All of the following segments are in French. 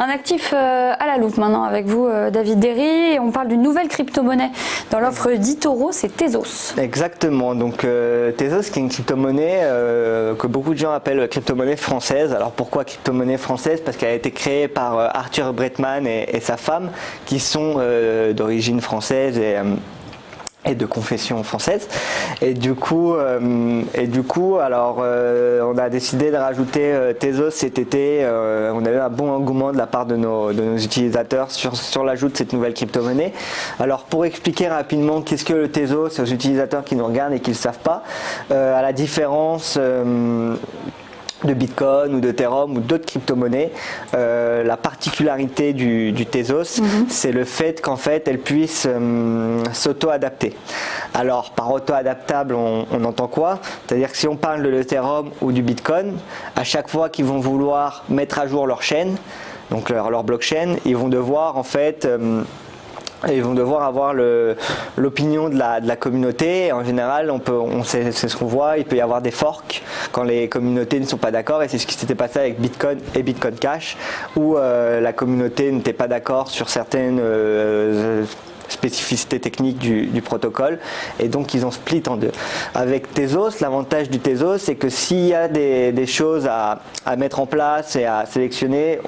Un actif à la loupe maintenant avec vous, David Derry. Et on parle d'une nouvelle crypto-monnaie dans l'offre d'eToro, c'est Tezos. Exactement, donc Tezos qui est une crypto-monnaie que beaucoup de gens appellent crypto-monnaie française. Alors pourquoi crypto-monnaie française? Parce qu'elle a été créée par Arthur Bretman et sa femme qui sont d'origine française et de confession française. Et du coup, alors on a décidé de rajouter Tezos cet été. On a eu un bon engouement de la part de nos utilisateurs sur l'ajout de cette nouvelle crypto-monnaie. Alors pour expliquer rapidement qu'est-ce que le Tezos aux utilisateurs qui nous regardent et qui ne le savent pas, à la différence de Bitcoin ou d'Ethereum ou d'autres crypto-monnaies, la particularité du Tezos, c'est le fait qu'en fait elle puisse s'auto-adapter. Alors par auto-adaptable on entend quoi? C'est-à-dire que si on parle de l'Ethereum ou du Bitcoin, à chaque fois qu'ils vont vouloir mettre à jour leur chaîne, donc leur blockchain, ils vont devoir en fait avoir l'opinion de la communauté. Et en général, c'est ce qu'on voit, il peut y avoir des forks quand les communautés ne sont pas d'accord, et c'est ce qui s'était passé avec Bitcoin et Bitcoin Cash, où la communauté n'était pas d'accord sur certaines spécificités techniques du protocole, et donc ils ont split en deux. Avec Tezos, l'avantage du Tezos, c'est que s'il y a des choses à mettre en place et à sélectionner,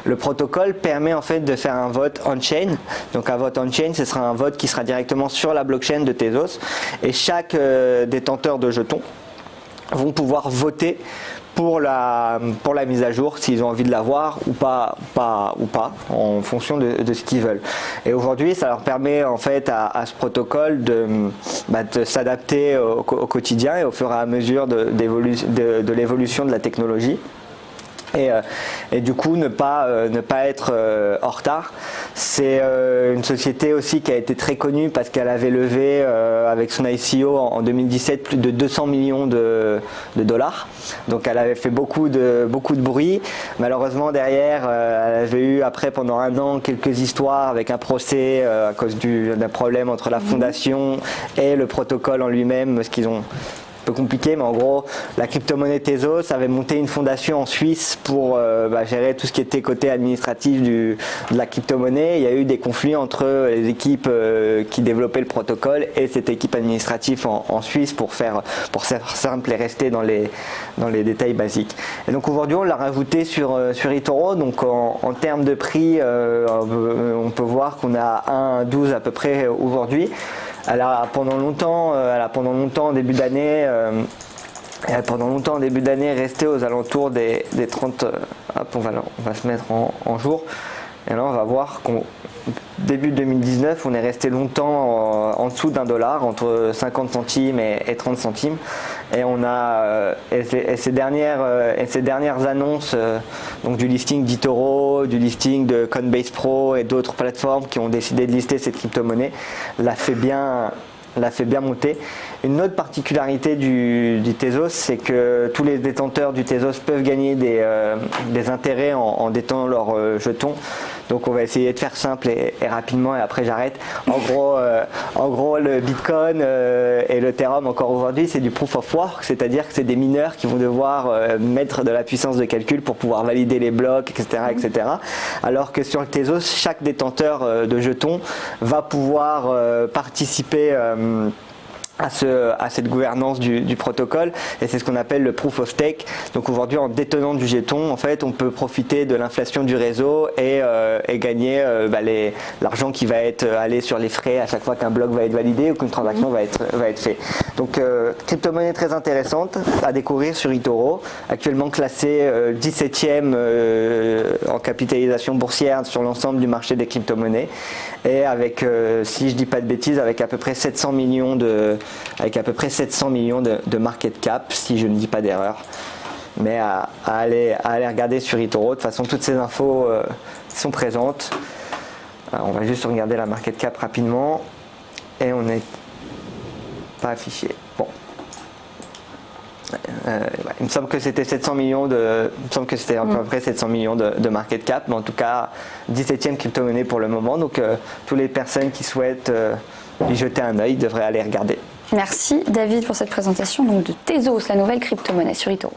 le protocole permet en fait de faire un vote on-chain. Donc un vote on-chain, ce sera un vote qui sera directement sur la blockchain de Tezos, et chaque détenteur de jetons vont pouvoir voter pour la mise à jour, s'ils ont envie de l'avoir ou pas, en fonction de ce qu'ils veulent. Et aujourd'hui, ça leur permet en fait à ce protocole de s'adapter au quotidien et au fur et à mesure de l'évolution de la technologie. Et du coup ne pas être en retard. C'est une société aussi qui a été très connue parce qu'elle avait levé avec son ICO en 2017 plus de 200 millions de dollars. Donc elle avait fait beaucoup de bruit. Malheureusement derrière, elle avait eu après pendant un an quelques histoires avec un procès à cause d'un problème entre la fondation et le protocole en lui-même, ce qu'ils ont compliqué, mais en gros la crypto-monnaie Tezos avait monté une fondation en Suisse pour gérer tout ce qui était côté administratif de la crypto-monnaie. Il y a eu des conflits entre les équipes qui développaient le protocole et cette équipe administrative en Suisse pour faire simple et rester dans les détails basiques. Et donc aujourd'hui on l'a rajouté sur eToro. Donc en termes de prix, on peut voir qu'on a 1,12 à peu près aujourd'hui. Elle a pendant longtemps en début d'année resté aux alentours des 30. On va se mettre en jour. Et là on va voir qu'au début 2019 on est resté longtemps en dessous d'1 dollar, entre 50 centimes et 30 centimes. Et on a ces dernières annonces donc du listing d'eToro, du listing de Coinbase Pro et d'autres plateformes qui ont décidé de lister cette crypto-monnaie l'a fait bien monter. Une autre particularité du Tezos, c'est que tous les détenteurs du Tezos peuvent gagner des intérêts en détenant leurs jetons. Donc on va essayer de faire simple et rapidement, et après j'arrête. En gros, le Bitcoin et l'Ethereum encore aujourd'hui, c'est du proof of work, c'est-à-dire que c'est des mineurs qui vont devoir mettre de la puissance de calcul pour pouvoir valider les blocs, etc., etc. Alors que sur le Tezos, chaque détenteur de jetons va pouvoir participer à cette gouvernance du protocole, et c'est ce qu'on appelle le proof of stake. Donc aujourd'hui, en détenant du jeton, en fait, on peut profiter de l'inflation du réseau et gagner l'argent qui va être allé sur les frais à chaque fois qu'un bloc va être validé ou qu'une transaction va être faite. Donc crypto-monnaie très intéressante à découvrir sur eToro, actuellement classée 17e en capitalisation boursière sur l'ensemble du marché des crypto-monnaies, et avec, si je dis pas de bêtises, avec à peu près 700 millions de market cap, si je ne dis pas d'erreur. Mais à aller regarder sur eToro. De toute façon, toutes ces infos sont présentes. Alors, on va juste regarder la market cap rapidement, et on n'est pas affiché. Bon. Il me semble que c'était 700 millions il me semble que c'était à peu près 700 millions de market cap, mais en tout cas 17e crypto-monnaie pour le moment. Donc toutes les personnes qui souhaitent y jeter un œil devraient aller regarder. Merci David pour cette présentation donc de Tezos, la nouvelle crypto-monnaie sur eToro.